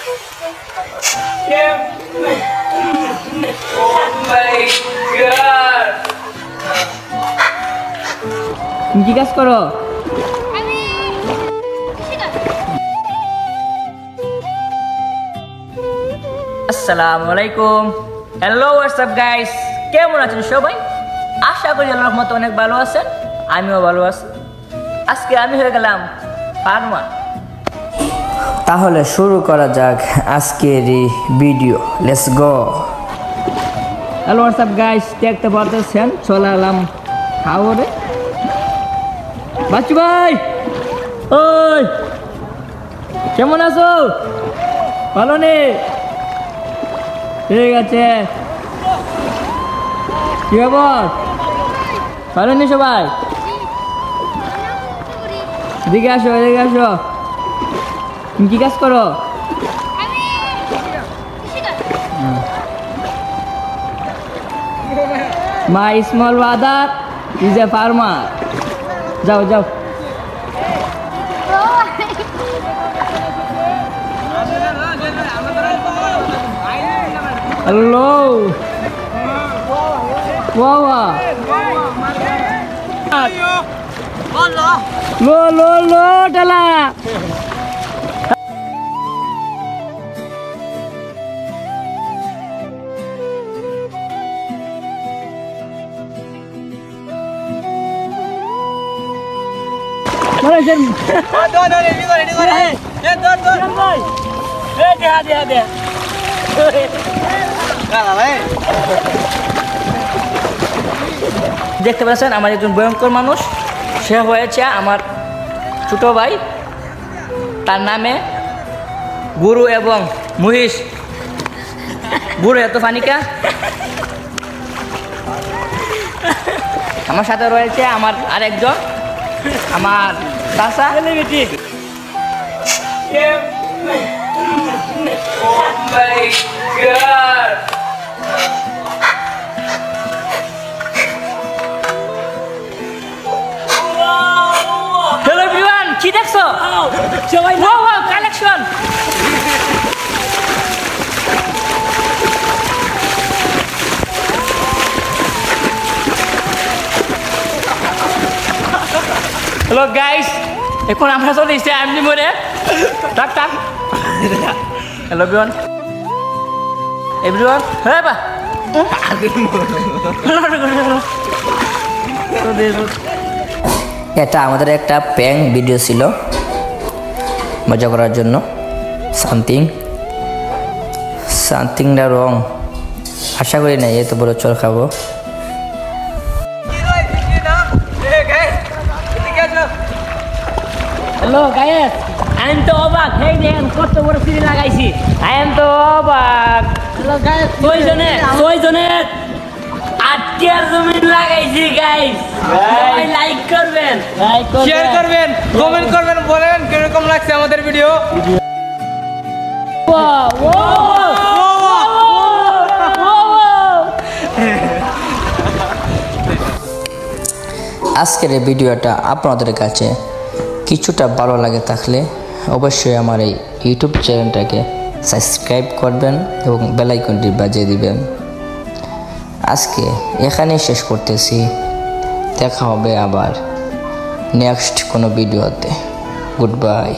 কি কাজ করো? আসসালামু আলাইকুম। হ্যালো হোয়াটসঅ্যাপ গাইস, কেমন আছেন সবাই? আশা করি আল্লাহর রহমতে অনেক ভালো আছেন, আমিও ভালো আছি। আজকে আমি হয়ে গেলাম ফার্মার। তাহলে শুরু করা যাক আজকের এই video. Let's go. Hello WhatsApp guys, দেখতে পাচ্ছেন চলে এলাম হাওরে। বাচ্চু ভাই, ওই কেমন আছো? ভালো নেই? ঠিক আছে। কি খবর? ভালো নেই সবাই? এদিকে আসো, এদিকে আসো। তুমি কি কাজ করো? My small brother is a farmer. যাও যাও। হ্যালো বাবা, লো লো লো ডালা। দেখতে পাচ্ছেন আমার একজন ভয়ঙ্কর মানুষ, সে হয়েছে আমার ছোট ভাই। তার নামে গুরু এবং মহিষ। গুরু এত ফানিকা। আমার সাথে রয়েছে আমার আরেকজন, আমার চাচা। হ্যালো এভরিওয়ান, কি দেখছো? সবাই ওয়াও কালেকশন। হ্যালো গাইস, এখন আমরা চলে এসেছি আমনি মোড়ে। ডাক্তার হ্যালো এভরিওয়ান, এভরিওয়ান হ্যাঁ বা এটা আমাদের একটা প্র্যাঙ্ক ভিডিও ছিল, মজা করার জন্য। সামথিংটা রং। আশা করি না এত বড় চোর খাবো। হ্যালো গাইস, আমি তো অবাক। হেই দেখেন কত বড় সিঁড়ি লাগাইছি। আই এম তো অবাক। হ্যালো গাইস, ছয়জনের 8 জমিন লাগাইছি গাইস। সবাই লাইক করবেন, শেয়ার করবেন, কমেন্ট করবেন, বলেন কিরকম লাগছে আমাদের ভিডিও। আজকের এই ভিডিওটা আপনাদের কাছে কিছুটা ভালো লাগে থাকলে অবশ্যই আমার এই ইউটিউব চ্যানেলটাকে সাবস্ক্রাইব করবেন এবং বেল আইকনটি বাজিয়ে দিবেন। আজকে এখানেই শেষ করতেছি। দেখা হবে আবার নেক্সট কোনো ভিডিওতে। Good bye.